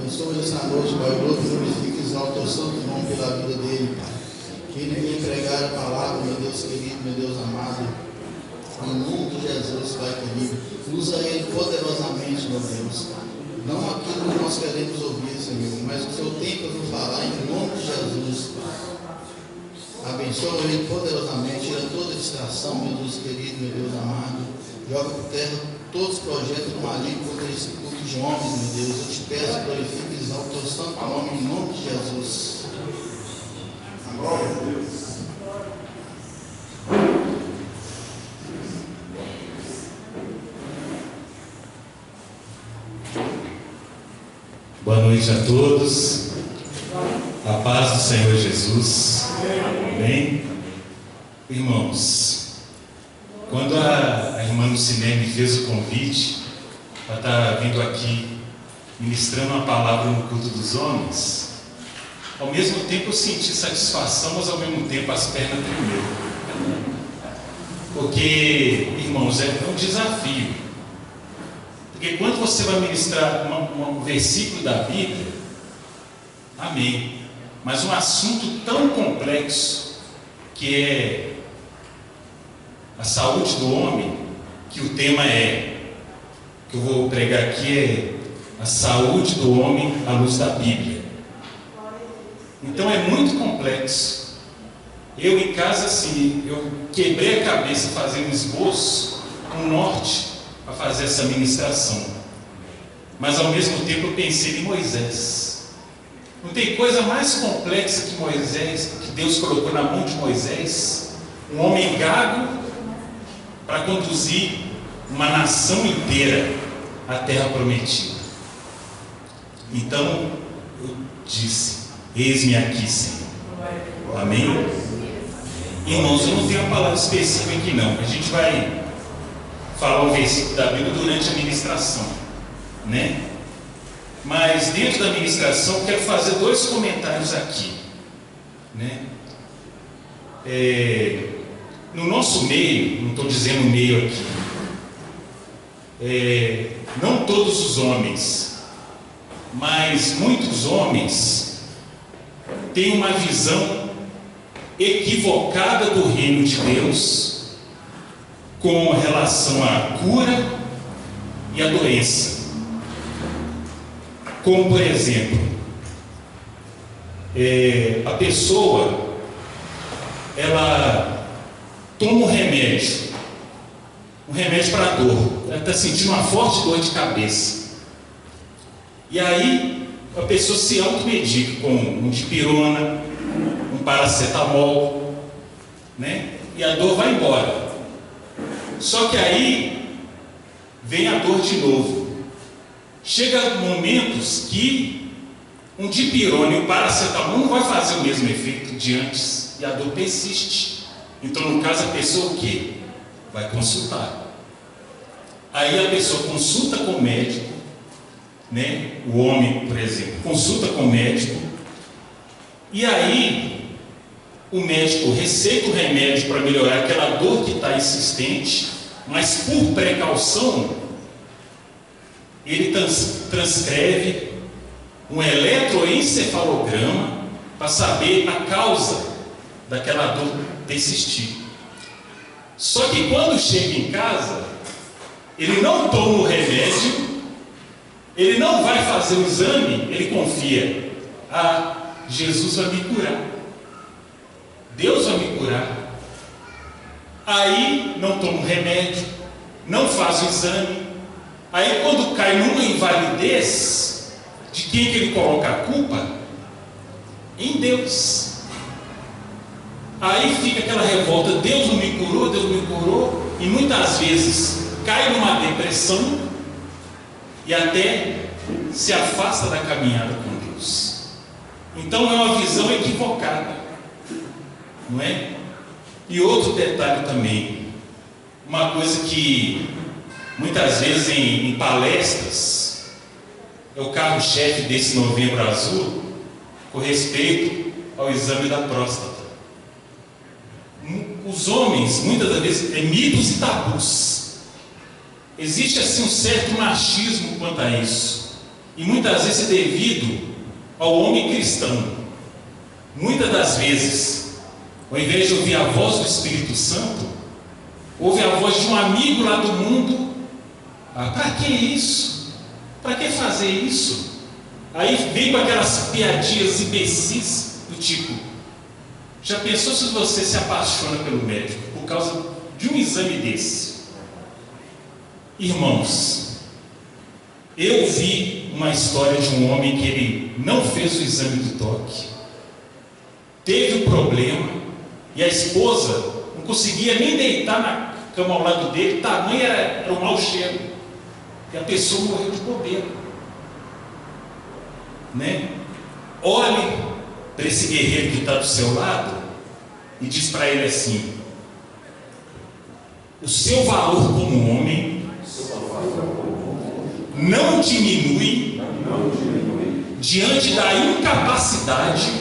Abençoa essa noite, Pai. Glorifica e exalta o santo nome pela vida dele, Pai. Que ninguém pregar a palavra, meu Deus querido, meu Deus amado. Em nome de Jesus, Pai querido. Usa ele poderosamente, meu Deus. Não aquilo que nós queremos ouvir, Senhor, mas o Senhor tem para nos falar em nome de Jesus, Pai. Abençoa ele poderosamente, tira toda distração, meu Deus querido, meu Deus amado. Joga por terra todos os projetos do maligno contra esse culto de homens, meu Deus. Eu te peço, glorifique e exalta o santo nome em nome de Jesus. Glória a Deus. Boa noite a todos. A paz do Senhor Jesus. Amém? Irmãos, quando a irmã Lucilene me fez o convite para estar vindo aqui ministrando uma palavra no culto dos homens, ao mesmo tempo eu senti satisfação, mas ao mesmo tempo as pernas tremeram. Porque, irmãos, é um desafio. Porque quando você vai ministrar um versículo da Bíblia, amém, mas um assunto tão complexo, que é a saúde do homem, que o tema que eu vou pregar aqui é a saúde do homem à luz da Bíblia. Então é muito complexo. Eu em casa, assim, eu quebrei a cabeça fazendo um esboço, um norte, para fazer essa ministração. Mas ao mesmo tempo eu pensei em Moisés. Não tem coisa mais complexa que Moisés, que Deus colocou na mão de Moisés, um homem gago, para conduzir uma nação inteira à terra prometida. Então eu disse: eis-me aqui, Senhor. Amém? Irmãos, eu não tenho uma palavra específica aqui não. A gente vai falar um versículo da Bíblia durante a ministração, né? Mas dentro da ministração eu quero fazer 2 comentários aqui, né? No nosso meio, não estou dizendo meio aqui, não todos os homens, mas muitos homens têm uma visão equivocada do reino de Deus com relação à cura e à doença. Como por exemplo, a pessoa ela toma um remédio para dor, ela está sentindo uma forte dor de cabeça, e aí a pessoa se automedica com um dipirona, um paracetamol, né? E a dor vai embora. Só que aí vem a dor de novo. Chega momentos que um dipirona e um paracetamol não vai fazer o mesmo efeito de antes, e a dor persiste. Então, no caso, a pessoa o quê? Vai consultar. Aí a pessoa consulta com o médico, né? O homem, por exemplo, consulta com o médico, e aí o médico receita o remédio para melhorar aquela dor que está insistente, mas por precaução ele transcreve um eletroencefalograma para saber a causa daquela dor persistir. Só que quando chega em casa, ele não toma o remédio, ele não vai fazer o exame, ele confia: Jesus vai me curar, Deus vai me curar. Aí não toma o remédio, não faz o exame. Aí quando cai numa invalidez, de quem que ele coloca a culpa? Em Deus. Aí fica aquela revolta: Deus não me curou, Deus não me curou, e muitas vezes cai numa depressão e até se afasta da caminhada com Deus. Então é uma visão equivocada, não é? E outro detalhe também, uma coisa que muitas vezes em palestras é o carro-chefe desse Novembro Azul, com respeito ao exame da próstata. Os homens, muitas das vezes, mitos e tabus. Existe assim um certo machismo quanto a isso. E muitas vezes é devido ao homem cristão. Muitas das vezes, ao invés de ouvir a voz do Espírito Santo, ouve a voz de um amigo lá do mundo. Para que isso? Para que fazer isso? Aí vem com aquelas piadinhas imbecis do tipo: já pensou se você se apaixona pelo médico por causa de um exame desse? Irmãos, eu vi uma história de um homem que ele não fez o exame do toque, teve um problema, e a esposa não conseguia nem deitar na cama ao lado dele, tamanho era um mau cheiro, e a pessoa morreu de bobeira, né? Olhe para esse guerreiro que está do seu lado e diz para ele assim: o seu valor como homem não diminui diante da incapacidade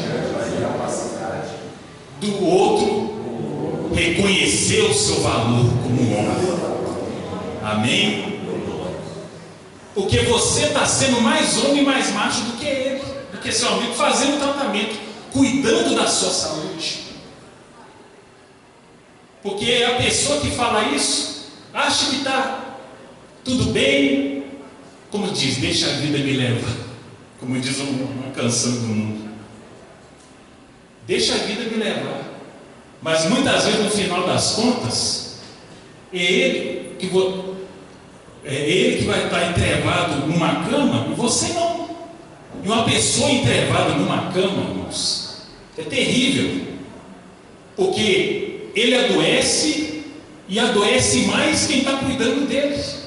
do outro reconhecer o seu valor como homem. Amém? Porque você está sendo mais homem e mais macho do que ele, do que seu amigo, fazendo tratamento, cuidando da sua saúde. Porque a pessoa que fala isso acha que está tudo bem, como diz, deixa a vida me levar, como diz uma canção do mundo. Deixa a vida me levar. Mas muitas vezes, no final das contas, é ele que vai estar entrevado numa cama e você não. E uma pessoa entrevada numa cama, irmãos, é terrível, porque ele adoece e adoece mais quem está cuidando dele.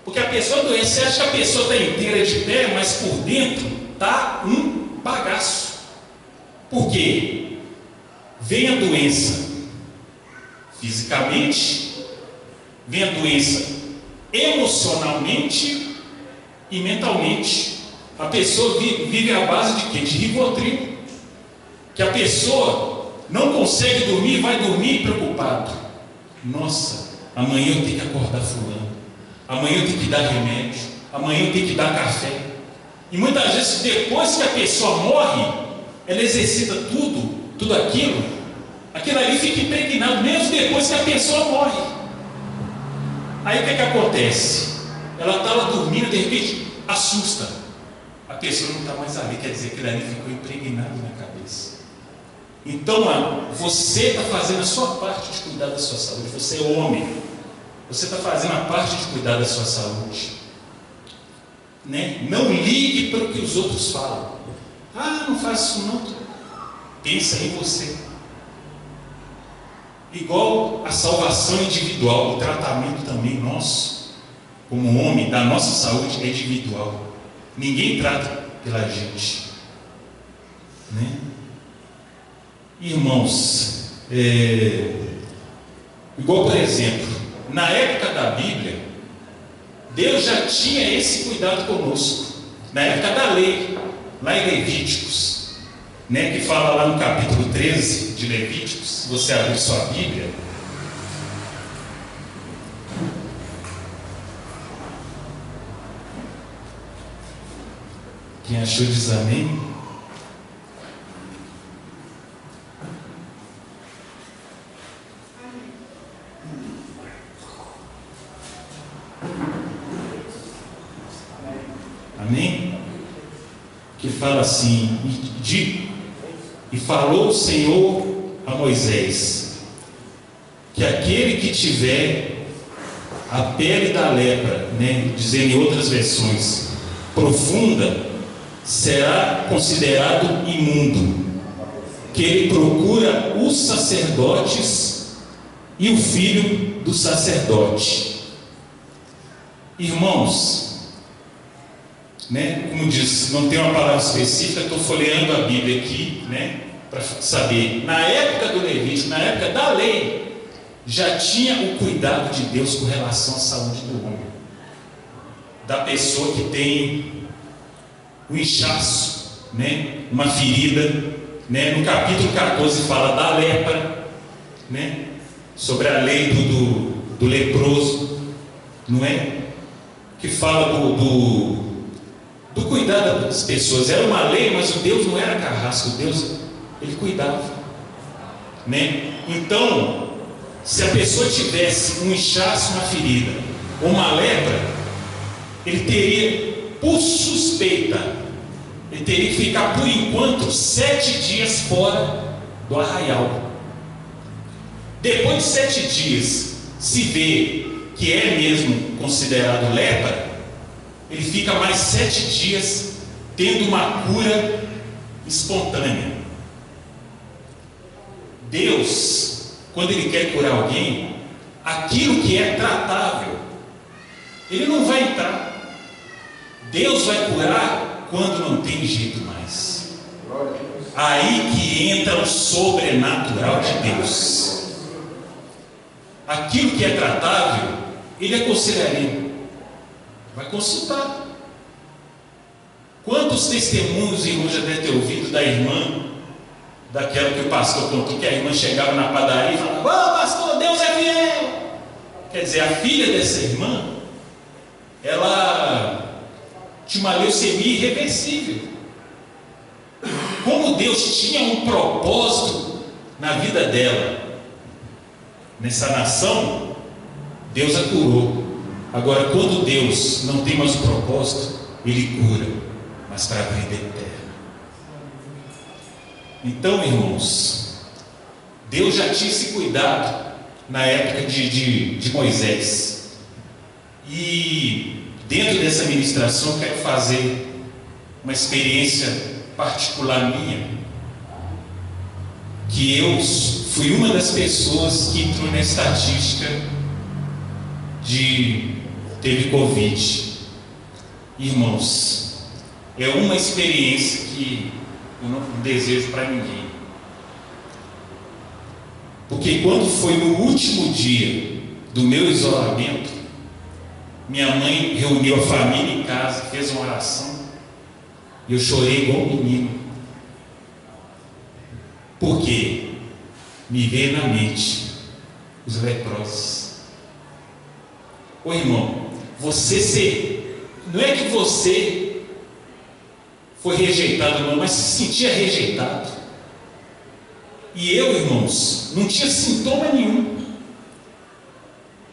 Porque a pessoa adoece, você acha que a pessoa está inteira de pé, mas por dentro está um bagaço. Por quê? Vem a doença fisicamente, vem a doença emocionalmente e mentalmente. A pessoa vive à base de quê? De Rivotril. Que a pessoa não consegue dormir, vai dormir preocupado. Nossa, amanhã eu tenho que acordar fulano, amanhã eu tenho que dar remédio, amanhã eu tenho que dar café. E muitas vezes, depois que a pessoa morre, ela exercita tudo aquilo ali fica impregnado, mesmo depois que a pessoa morre. Aí o que acontece? Ela está lá dormindo, de repente assusta, a pessoa não está mais ali, quer dizer que aquilo ali ficou impregnado na cabeça. Então você está fazendo a sua parte de cuidar da sua saúde. Você é homem, você está fazendo a parte de cuidar da sua saúde, né? Não ligue para o que os outros falam. Não faz isso não. Pensa em você. Igual a salvação individual, o tratamento também nosso, como homem, da nossa saúde é individual. Ninguém trata pela gente, né? Irmãos, igual por exemplo, na época da Bíblia, Deus já tinha esse cuidado conosco. Na época da lei, lá em Levíticos, né, que fala lá no capítulo 13 de Levíticos, se você abrir sua Bíblia, quem achou diz amém. Amém? Que fala assim: e falou o Senhor a Moisés, que aquele que tiver a pele da lepra, né, dizendo em outras versões, profunda, será considerado imundo, que ele procura os sacerdotes e o filho do sacerdote. Irmãos, né, como diz, não tem uma palavra específica, estou folheando a Bíblia aqui, né, para saber. Na época do Levítico, na época da lei, já tinha o cuidado de Deus com relação à saúde do homem, da pessoa que tem um inchaço, né, uma ferida, né. No capítulo 14 fala da lepra, né, sobre a lei do leproso, não é? Que fala do cuidado das pessoas. Era uma lei, mas o Deus não era carrasco, o Deus, ele cuidava, né? Então, se a pessoa tivesse um inchaço, uma ferida, ou uma lepra, ele teria, por suspeita, ele teria que ficar por enquanto 7 dias fora do arraial. Depois de 7 dias, se vê que é mesmo considerado lepra, ele fica mais 7 dias tendo uma cura espontânea. Deus, quando Ele quer curar alguém, aquilo que é tratável, Ele não vai entrar. Deus vai curar quando não tem jeito mais. Aí que entra o sobrenatural de Deus. Aquilo que é tratável, Ele aconselharia. Vai consultar. Quantos testemunhos, irmão, já deve ter ouvido da irmã, daquela que o pastor contou, que a irmã chegava na padaria e falava: "Ô pastor, Deus é fiel". Quer dizer, a filha dessa irmã, ela tinha uma leucemia irreversível. Como Deus tinha um propósito na vida dela, nessa nação, Deus a curou. Agora, quando Deus não tem mais o propósito, Ele cura, mas para a vida eterna. Então, irmãos, Deus já tinha esse cuidado na época de Moisés. E dentro dessa ministração, eu quero fazer uma experiência particular minha, que eu fui uma das pessoas que entrou na estatística teve Covid. Irmãos, é uma experiência que eu não desejo para ninguém. Porque quando foi no último dia do meu isolamento, minha mãe reuniu a família em casa, fez uma oração, e eu chorei igual um menino. Porque me veio na mente os leprosos. Ô irmão, não é que você foi rejeitado, não, mas se sentia rejeitado. E eu, irmãos, não tinha sintoma nenhum.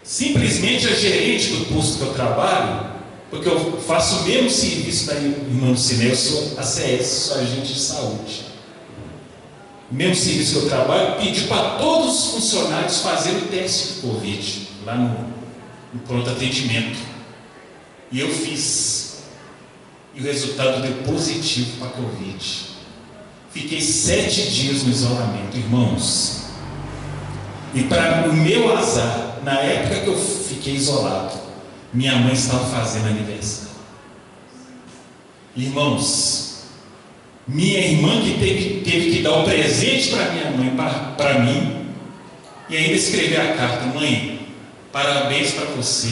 Simplesmente a gerente do posto que eu trabalho, porque eu faço o mesmo serviço da irmã Lucinete, eu sou ACS, sou agente de saúde. O mesmo serviço que eu trabalho, pedi para todos os funcionários fazerem o teste de Covid, lá no pronto atendimento. E eu fiz. E o resultado deu positivo para a Covid. Fiquei 7 dias no isolamento, irmãos. E para o meu azar, na época que eu fiquei isolado, minha mãe estava fazendo aniversário. Irmãos, minha irmã que teve que dar o presente para minha mãe, para mim, e ainda escrever a carta: "Mãe, parabéns para você,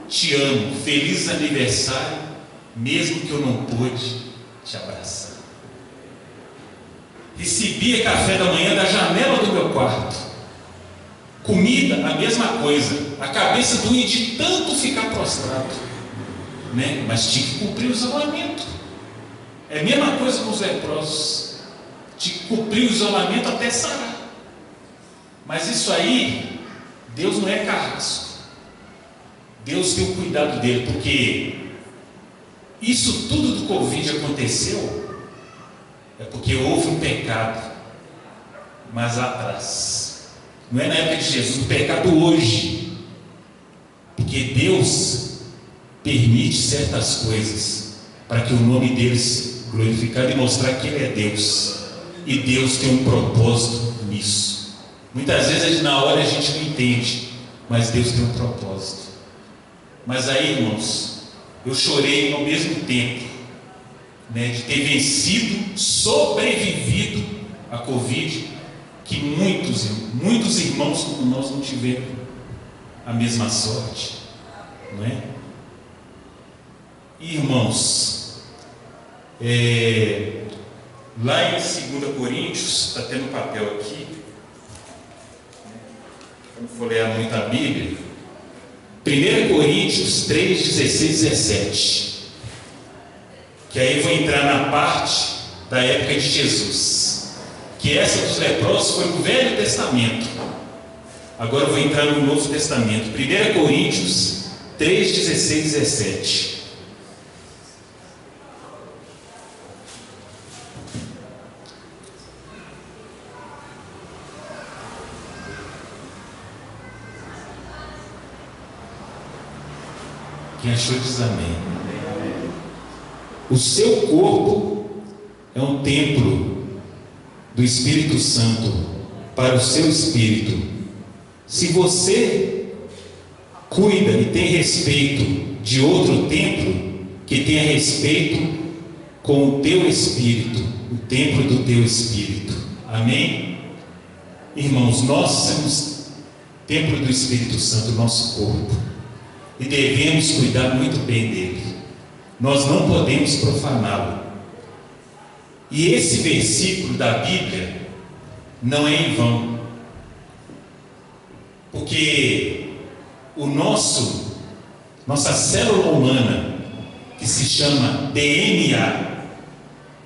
te amo, feliz aniversário, mesmo que eu não pude te abraçar". Recebia café da manhã da janela do meu quarto, comida, a mesma coisa, a cabeça doía de tanto ficar prostrado, né? Mas tinha que cumprir o isolamento. É a mesma coisa com os leprosos, tinha que cumprir o isolamento até sarar. Mas isso aí, Deus não é carrasco. Deus tem o cuidado dele, porque isso tudo do Covid aconteceu é porque houve um pecado mais atrás. Não é na época de Jesus, o pecado hoje. Porque Deus permite certas coisas para que o nome dele seja glorificado e mostrar que Ele é Deus. E Deus tem um propósito nisso. Muitas vezes na hora a gente não entende, mas Deus tem um propósito. Mas aí, irmãos, eu chorei ao mesmo tempo, né, de ter vencido, sobrevivido a Covid, que muitos irmãos como nós não tiveram a mesma sorte, não é? Irmãos, lá em 2 Coríntios, está tendo papel aqui, não vou ler muito a Bíblia. 1 Coríntios 3, 16 e 17. que aí eu vou entrar na parte da época de Jesus, que essa dos leprosos foi no Velho Testamento. Agora eu vou entrar no Novo Testamento. 1 Coríntios 3, 16 e 17. Quem achou diz amém. O seu corpo é um templo do Espírito Santo para o seu espírito. Se você cuida e tem respeito de outro templo, que tenha respeito com o teu espírito, o templo do teu espírito. Amém? Irmãos, nós somos templo do Espírito Santo, nosso corpo, e devemos cuidar muito bem dele. Nós não podemos profaná-lo. E esse versículo da Bíblia não é em vão, porque nossa célula humana, que se chama DNA,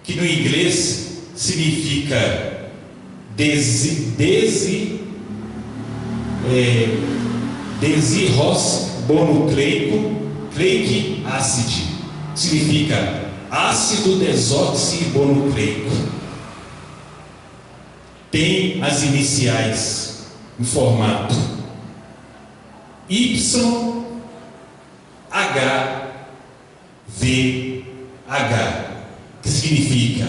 que no inglês significa desoxirribonucleico acid, significa ácido desoxirribonucleico. Tem as iniciais no formato YHVH, que significa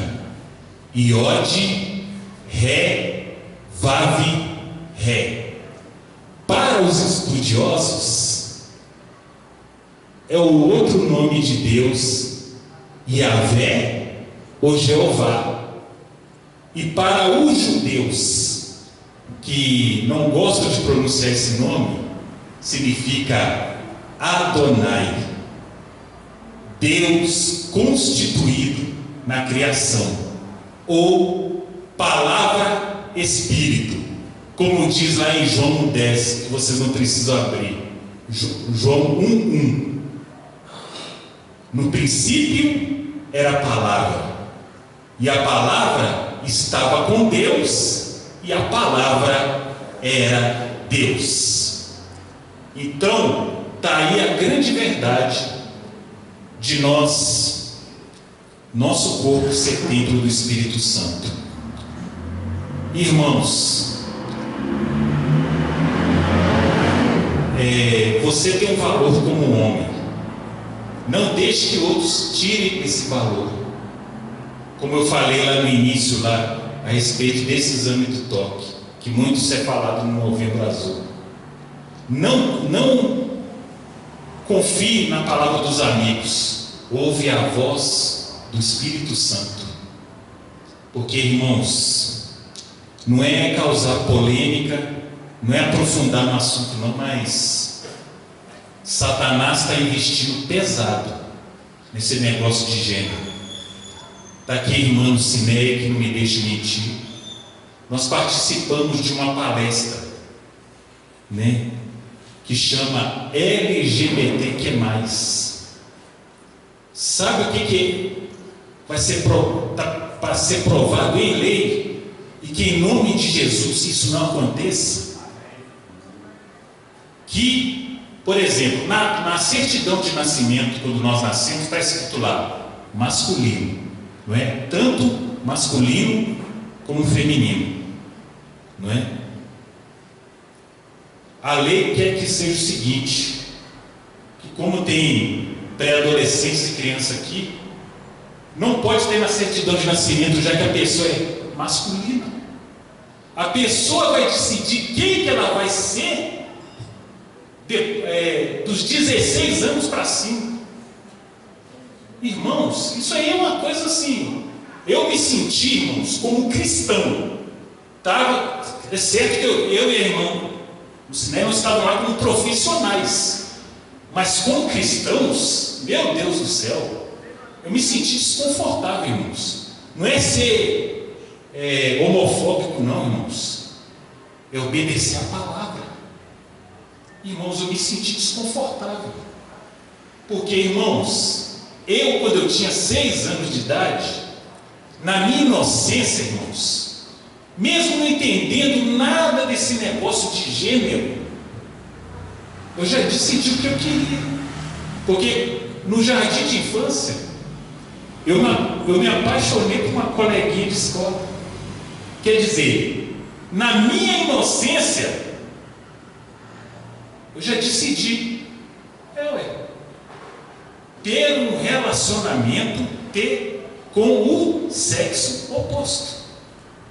iode, ré, vave, ré. Para os estudiosos, é o outro nome de Deus, Yahvé ou Jeová. E para os judeus que não gostam de pronunciar esse nome, significa Adonai, Deus constituído na criação, ou palavra Espírito, como diz lá em João 10, que vocês não precisam abrir. João 1:1. No princípio era a palavra, e a palavra estava com Deus, e a palavra era Deus. Então, está aí a grande verdade de nosso corpo ser templo do Espírito Santo. Irmãos, você tem um valor como homem. Não deixe que outros tirem esse valor. Como eu falei lá no início, lá, a respeito desse exame do toque, que muito se é falado no Novembro Azul. Não confie na palavra dos amigos. Ouve a voz do Espírito Santo. Porque, irmãos, não é causar polêmica, não é aprofundar no assunto não, mas Satanás está investindo pesado nesse negócio de gênero. Está aqui a irmã Lucinéia, que não me deixa mentir. Nós participamos de uma palestra, né, que chama LGBTQ+. Sabe o que vai ser para ser provado em lei, e que em nome de Jesus isso não aconteça? Que, por exemplo, na certidão de nascimento, quando nós nascemos, está escrito lá masculino, não é? Tanto masculino como feminino, não é? A lei quer que seja o seguinte, que como tem pré-adolescentes e criança aqui, não pode ter na certidão de nascimento, já que a pessoa é masculina. A pessoa vai decidir quem que ela vai ser dos 16 anos para cima. Irmãos, isso aí é uma coisa assim. Eu me senti, irmãos, como cristão. É certo que eu e a irmã no cinema estavam lá como profissionais, mas como cristãos, meu Deus do céu, eu me senti desconfortável, irmãos. Não é ser homofóbico, não, irmãos. É obedecer a palavra. Irmãos, eu me senti desconfortável. Porque, irmãos, quando eu tinha 6 anos de idade, na minha inocência, irmãos, mesmo não entendendo nada desse negócio de gênero, eu já decidi o que eu queria. Porque no jardim de infância, eu me apaixonei por uma coleguinha de escola. Quer dizer, na minha inocência, eu já decidi, ter um relacionamento com o sexo oposto.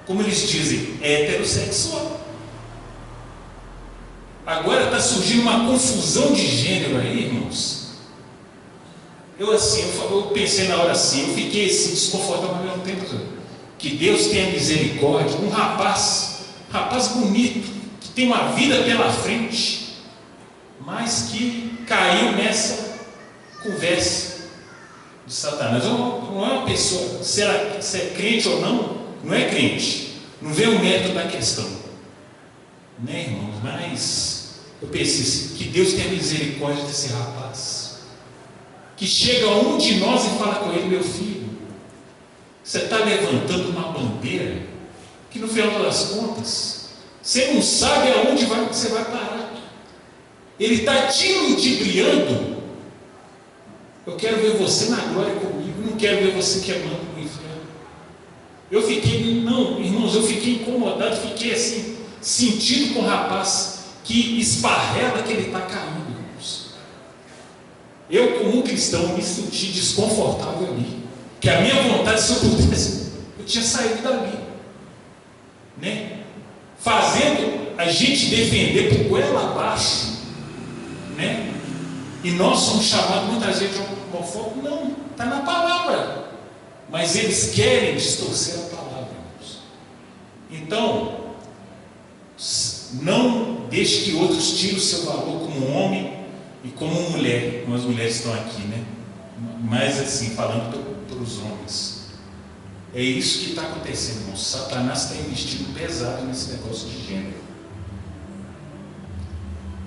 Como eles dizem, heterossexual. Agora está surgindo uma confusão de gênero aí, irmãos. Eu pensei na hora assim, eu fiquei assim, desconfortável ao mesmo tempo. Que Deus tenha misericórdia. Um rapaz bonito, que tem uma vida pela frente, mas que caiu nessa conversa de Satanás. Não é uma pessoa, se é crente ou não é crente. Não vê o mérito da questão, né, irmãos? Mas eu pensei assim, que Deus tenha misericórdia desse rapaz, que chega a um de nós e fala com ele: meu filho, você está levantando uma bandeira que no final das contas você não sabe aonde você vai parar. Ele está te ludibriando. Eu quero ver você na glória comigo, não quero ver você queimando no inferno. Irmãos, eu fiquei incomodado, fiquei assim, sentido com o rapaz que esparrela que ele está caindo, irmãos. Eu, como um cristão, me senti desconfortável ali. Que a minha vontade, se eu pudesse, eu tinha saído dali, né? Fazendo a gente defender por goela abaixo, né? E nós somos chamados muitas vezes de homofóbico. Não, está na palavra. Mas eles querem distorcer a palavra, irmãos. Então, não deixe que outros tirem o seu valor como homem e como mulher. Como as mulheres estão aqui, né? Mas assim, falando para os homens. É isso que está acontecendo, irmãos. Satanás está investindo pesado nesse negócio de gênero,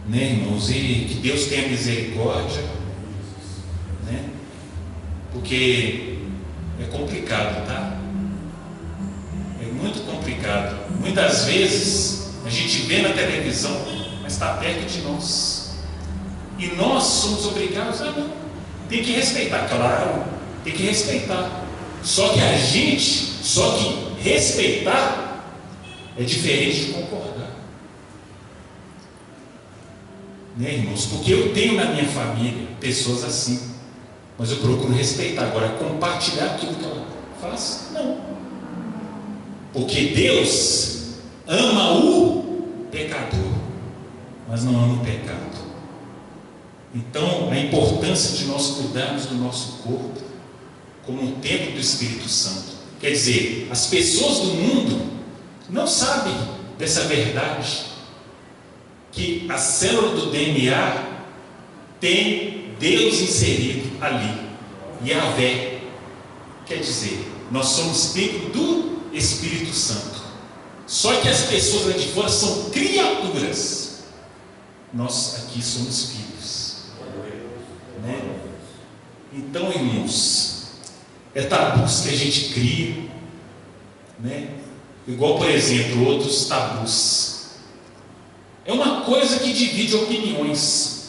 né, irmãos? E que Deus tenha misericórdia, né? Porque é complicado, tá? É muito complicado. Muitas vezes a gente vê na televisão, mas está perto de nós, e nós somos obrigados a não. Tem que respeitar, claro, tem que respeitar. Só que respeitar é diferente de concordar, né, irmãos? Porque eu tenho na minha família pessoas assim, mas eu procuro respeitar. Agora, compartilhar aquilo que ela faz, não. Porque Deus ama o pecador, mas não ama o pecado. Então, a importância de nós cuidarmos do nosso corpo como um templo do Espírito Santo. Quer dizer, as pessoas do mundo não sabem dessa verdade, que a célula do DNA tem Deus inserido ali, Yahvé. Quer dizer, nós somos templo do Espírito Santo. Só que as pessoas lá de fora são criaturas, nós aqui somos filhos, né? Então, irmãos, é tabus que a gente cria, né? Igual, por exemplo, outros tabus. É uma coisa que divide opiniões.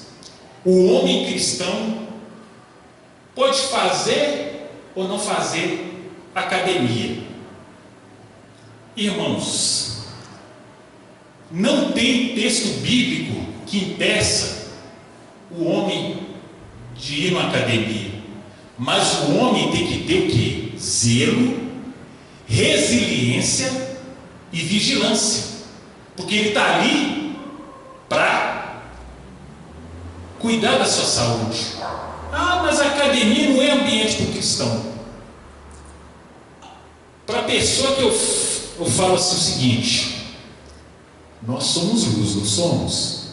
O homem cristão pode fazer ou não fazer academia. Irmãos, não tem texto bíblico que impeça o homem de ir na academia. Mas o homem tem que ter o quê? Zelo, resiliência e vigilância. Porque ele está ali para cuidar da sua saúde. Ah, mas a academia não é ambiente para o cristão. Para a pessoa que eu falo assim o seguinte: nós somos luz, não somos?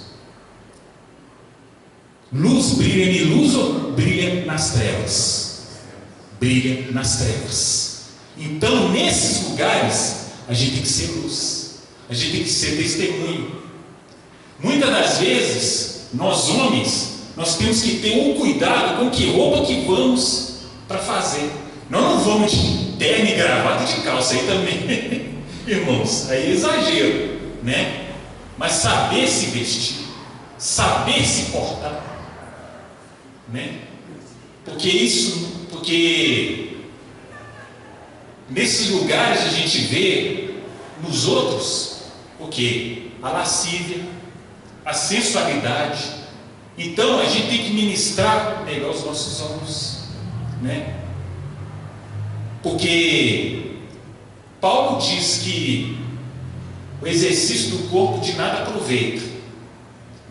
Luz brilha em luz ou brilha nas trevas? Brilha nas trevas. Então, nesses lugares, a gente tem que ser luz, a gente tem que ser testemunho. Muitas das vezes, nós homens, nós temos que ter um cuidado com que roupa que vamos para fazer. Nós não vamos de terno e gravata e de calça aí também, irmãos, aí é exagero, né? Mas saber se vestir, saber se portar, né? Porque nesses lugares a gente vê nos outros o quê? A lascívia, a sensualidade. Então a gente tem que ministrar melhor os nossos olhos, né? Porque Paulo diz que o exercício do corpo de nada aproveita,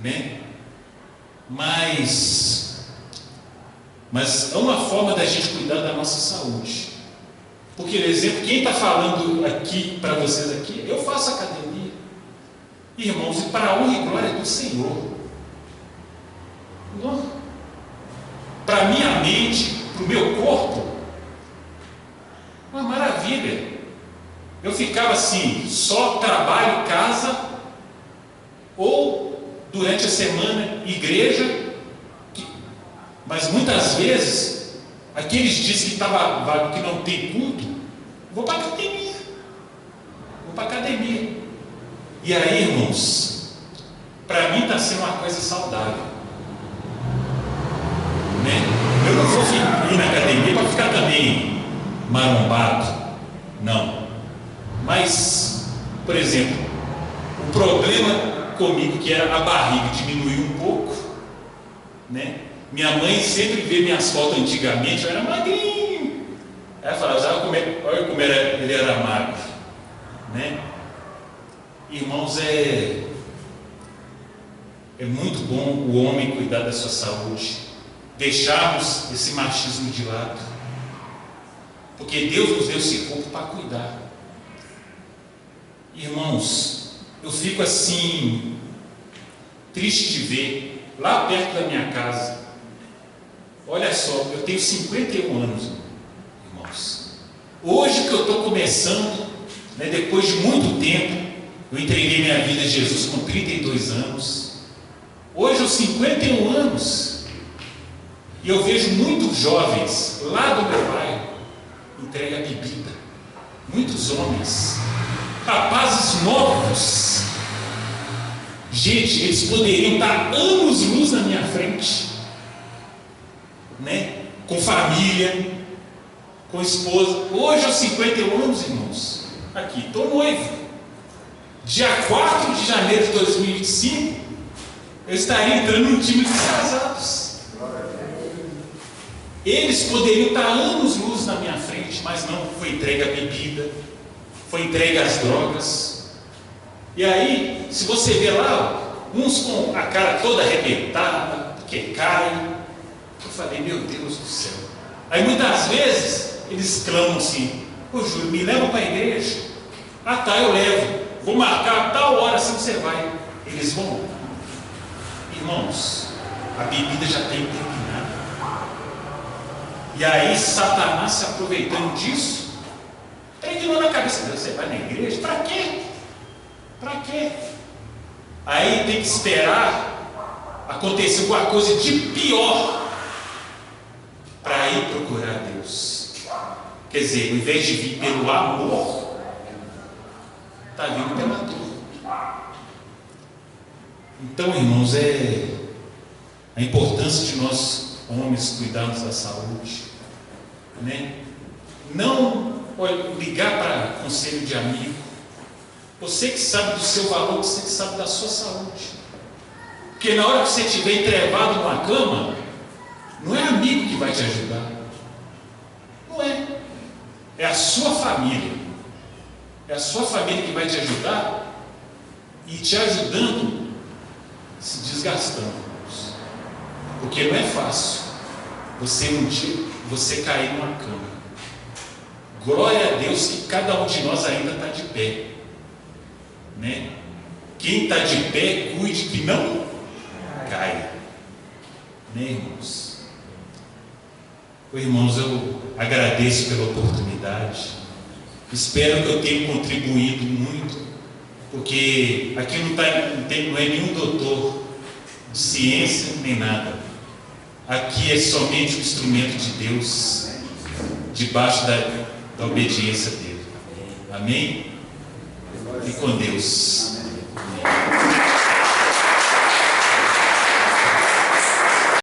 né? Mas é uma forma da gente cuidar da nossa saúde. Porque, por exemplo, quem está falando aqui para vocês aqui, eu faço academia, irmãos, e para a honra e glória do Senhor. Para a minha mente, para o meu corpo, uma maravilha. Eu ficava assim, só trabalho, casa, ou durante a semana, igreja, mas muitas vezes, aqueles dias que não tem culto, vou para a academia. E aí, irmãos, para mim está sendo uma coisa saudável, né? Eu não vou ir na academia para ficar também marombado, não. Mas, por exemplo, o problema comigo que era a barriga diminuiu um pouco, né? Minha mãe sempre vê minhas fotos antigamente, eu era magrinho. Ela falava, olha como ele era magro, né? Irmãos, é muito bom o homem cuidar da sua saúde, deixarmos esse machismo de lado, porque Deus nos deu esse corpo para cuidar. Irmãos, eu fico assim triste de ver lá perto da minha casa. Olha só, eu tenho 51 anos, irmãos. Hoje que eu estou começando, né, depois de muito tempo, eu entreguei minha vida a Jesus com 32 anos. Hoje, aos 51 anos, e eu vejo muitos jovens lá do meu bairro entregar bebida. Muitos homens, rapazes novos. Gente, eles poderiam estar anos-luz na minha frente, né? Com família, com esposa. Hoje, aos 51 anos, irmãos, aqui, estou noivo. Dia 4 de janeiro de 2025, eu estaria entrando no time dos casados. Eles poderiam estar anos-luz na minha frente, mas não, foi entregue a bebida, foi entregue às drogas. E aí, se você vê lá, uns com a cara toda arrebentada, porque caem. Eu falei, meu Deus do céu. Aí muitas vezes eles clamam assim: ô Júlio, me leva para a igreja. Ah tá, eu levo. Vou marcar tal hora, assim você vai. Eles vão. Irmãos, a bebida já tem terminado. E aí Satanás, se aproveitando disso, treinou na cabeça dele: você vai na igreja? Para quê? Para quê? Aí tem que esperar acontecer alguma coisa de pior para ir procurar Deus. Quer dizer, ao invés de vir pelo amor, está vindo pela dor. Então, irmãos, é a importância de nós, homens, cuidarmos da saúde, né? Não ligar para conselho de amigo. Você que sabe do seu valor, você que sabe da sua saúde. Porque na hora que você estiver entrevado numa cama, não é amigo que vai te ajudar. Não é. É a sua família. É a sua família que vai te ajudar e te ajudando, se desgastando. Porque não é fácil você um dia você cair numa cama. Glória a Deus que cada um de nós ainda está de pé, né? Quem está de pé, cuide que não caia, né, irmãos? Irmãos, eu agradeço pela oportunidade. Espero que eu tenha contribuído muito, porque aqui não é nenhum doutor de ciência nem nada. Aqui é somente um instrumento de Deus debaixo da obediência dele. Amém? E com Deus.